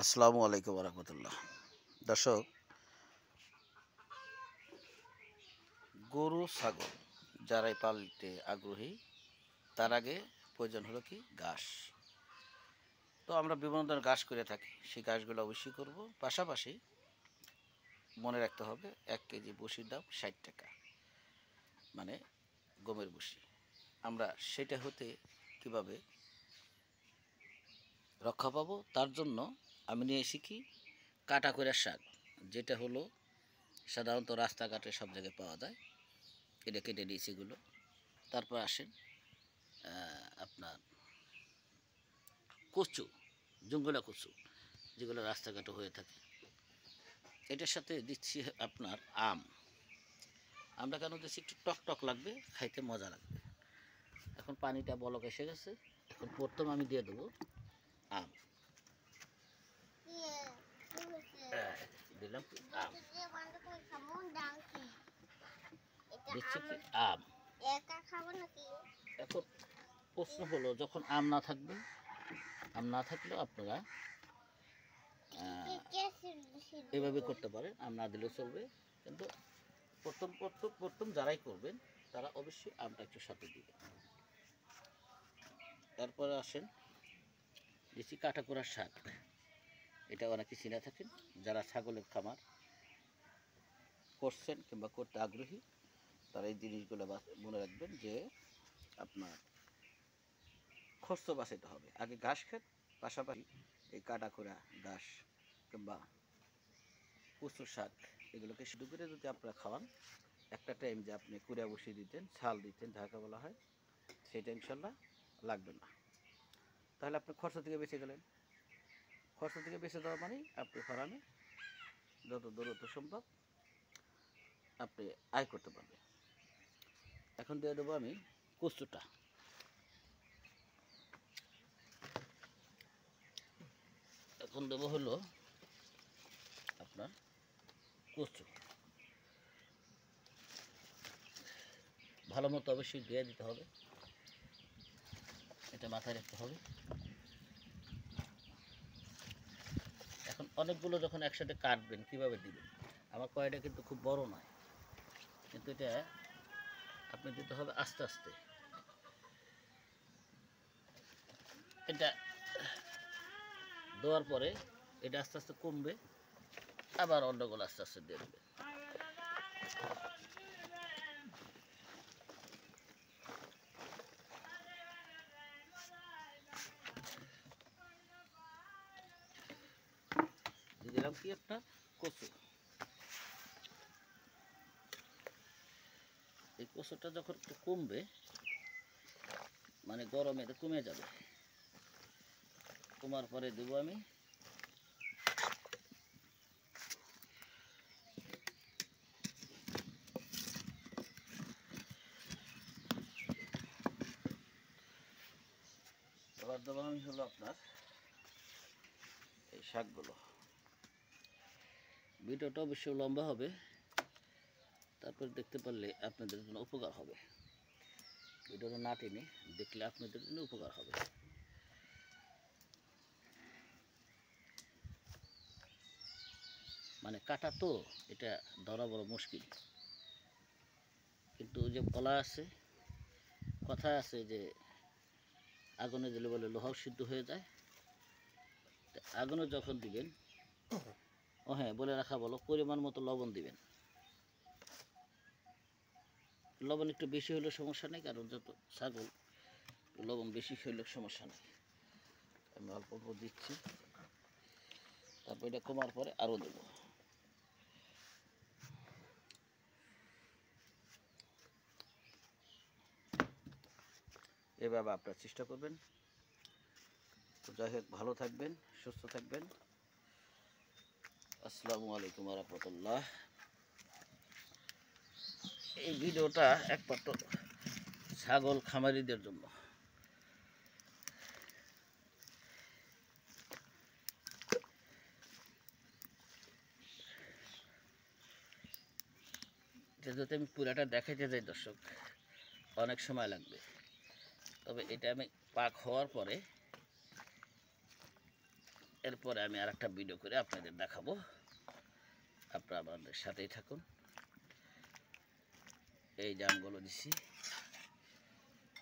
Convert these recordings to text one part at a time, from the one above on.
আসসালামু আলাইকুম রহমতুল্লাহ। দর্শক, গরু ছাগল যারাই পালতে আগ্রহী তার আগে প্রয়োজন হলো কি ঘাস। তো আমরা বিভিন্ন ধরনের ঘাস করে থাকি, সেই ঘাসগুলো অবশ্যই করব। পাশাপাশি মনে রাখতে হবে 1 কেজি ভুসির দাম 60 টাকা, মানে গমের ভুসি। আমরা সেটা হতে কিভাবে রক্ষা পাবো তার জন্য আমি নিয়ে এসি কি কাটা করে শাক, যেটা হলো সাধারণত রাস্তাঘাটে সব জায়গায় পাওয়া যায়। এটা কেটে দিয়েছি এগুলো। তারপর আসেন আপনার কচু, জঙ্গলা কচু, যেগুলো রাস্তাঘাটে হয়ে থাকে। এটার সাথে দিচ্ছি আপনার আম। আমরা কেন দিচ্ছি? একটু টক টক লাগবে, খাইতে মজা লাগবে। এখন পানিটা বলক এসে গেছে, এখন প্রথম আমি দিয়ে দেবো আম। দিলাম কি আম, দিচ্ছি কি আম। এখন প্রশ্ন হলো, যখন আম না থাকবে, আম না থাকলেও আপনারা এভাবে করতে পারেন, আম না দিলেও চলবে। কিন্তু প্রথম যারাই করবেন তারা অবশ্যই আমটা একটু সাথে দিবেন। তারপরে আসেন দিচ্ছি কাটা করার শাক। এটা অনেকে চিনে থাকেন, যারা ছাগলের খামার করছেন কিংবা করতে আগ্রহী তারা এই জিনিসগুলো মনে রাখবেন যে আপনার খরচ বাঁচাতে হবে। আগে ঘাস খেত, পাশাপাশি এই কাটা করা ঘাস কিংবা কচু শাক এগুলোকে সিদ্ধ করে যদি আপনারা খাওয়ান, একটা টাইম যে আপনি কুড়া বসিয়ে দিতেন, ছাল দিতেন, যাকে বলা হয়, সেটা ইনশাল্লাহ লাগবে না। তাহলে আপনি খরচ থেকে বেঁচে গেলেন। খরচ থেকে বেঁচে দেওয়া মানেই আপনি ফার্মে যত দ্রুত সম্ভব আপনি আয় করতে পারবেন। এখন দিয়ে দেবো আমি কচুটা। এখন দেবো হলো আপনার কচু। ভালো মতো অবশ্যই দিয়ে দিতে হবে, এটা মাথায় রাখতে হবে। এখন অনেকগুলো যখন একসাথে কাটবেন কিভাবে দিবেন? আমার কয়টা কিন্তু খুব বড় নয়, কিন্তু এটা আপনি দিতে হবে আস্তে আস্তে। এটা দেওয়ার পরে এটা আস্তে আস্তে কমবে, আবার অন্যগুলো আস্তে আস্তে দিয়ে দেবে। দিয়ে দিলাম কি একটা কচু। এই কচুটা যখন একটু কমবে, মানে গরমে এটা কমে যাবে, কমার পরে দেবো আমি এবার দেবো আমি হলো আপনার এই শাকগুলো। ভিডিওটা অবশ্যই লম্বা হবে, তারপর দেখতে পারলে আপনাদের জন্য উপকার হবে। ভিডিওটা না টেনে দেখলে আপনাদের জন্য উপকার হবে। মানে কাটা তো এটা ধরা বড় মুশকিল, কিন্তু যে বলা আছে, কথা আছে যে আগুনে দিলে বলে লোহাও সিদ্ধ হয়ে যায়। আগুনে যখন দিবেন, ও হ্যাঁ বলে রাখা বলো, পরিমাণ মতো লবণ দিবেন। লবণ একটু বেশি হলেও সমস্যা নেই, কারণ যত ছাগল লবণ বেশি হইলেও সমস্যা নেই। আমি অল্প অল্প দিচ্ছি, তারপর এটা কমার পরে আরও দেবো। এভাবে আপনারা চেষ্টা করবেন। তো যাই হোক, ভালো থাকবেন, সুস্থ থাকবেন। আসসালামু আলাইকুম রহমতুল্লাহ। এই ভিডিওটা একমাত্র ছাগল খামারিদের জন্য। যদি আমি পুরাটা দেখাইতে যাই দর্শক, অনেক সময় লাগবে। তবে এটা আমি পাক হওয়ার পরে এরপরে আমি আর একটা ভিডিও করে আপনাদের দেখাবো, আপনারা আমাদের সাথেই থাকুন। এই যে আমগুলো দিচ্ছি,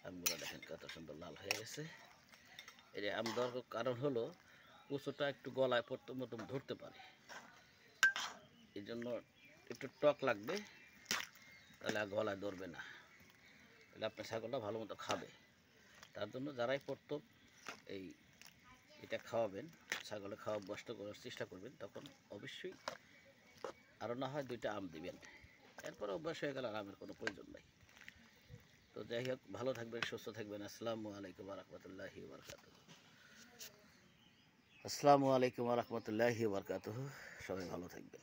আমগুলো দেখেন কত সুন্দর লাল হয়ে গেছে। এই যে আম দেওয়ার কারণ হলো কুচোটা একটু গলায় প্রথম ধরতে পারে, এই জন্য একটু টক লাগবে, তাহলে আর গলায় ধরবে না, তাহলে আপনার ছাগলটা ভালো মতো খাবে। তার জন্য যারাই প্রথম এটা খাওয়াবেন, ছাগলে খাওয়া অভ্যস্ত করার চেষ্টা করবেন, তখন অবশ্যই আরও না হয় 2টা আম দিবেন। এরপর অভ্যাস হয়ে গেলে আর আমের কোনো প্রয়োজন নাই। তো যাই হোক, ভালো থাকবেন, সুস্থ থাকবেন। আসসালামু আলাইকুম ওয়া রাহমাতুল্লাহি ওয়া বারাকাতুহু। আসসালামু আলাইকুম ওয়া রাহমাতুল্লাহি ওয়া বারাকাতুহু। সবাই ভালো থাকবেন।